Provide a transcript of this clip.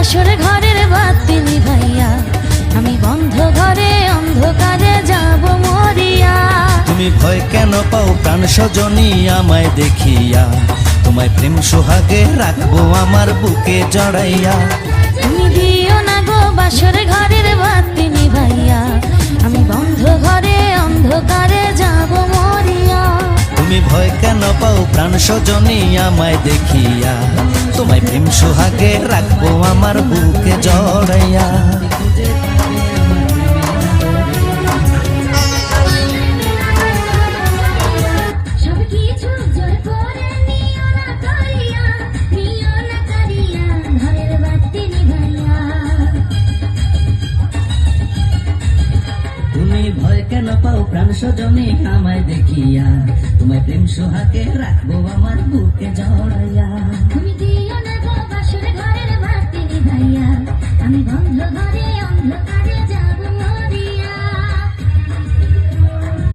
বাসর ঘরের বাতি নিভাইয়া, আমি বন্ধ ঘরে অন্ধকারে যাব মরিয়া। তুমি ভয় কেন পাও প্রাণ সজনী আমায় দেখিয়া, তোমায় প্রেম সোহাগে রাখবো আমার বুকে জড়াইয়া। তুমি দিও না গো বাসর ঘরের বাতি নিভাইয়া, আমি বন্ধ ঘরে অন্ধকারে যাব মরিয়া। তুমি ভয় কেন পাও প্রাণ সজনী আমায় দেখিয়া, তোমায় প্রেম সোহাগে রাখবো আমার বুকে জড়াইয়া। তুমি ভয় কেন পাও প্রাণ সজনী আমায় দেখিয়া, তোমায় প্রেম সোহাগে রাখবো আমার বুকে জড়াইয়া। তুমি দিও না গো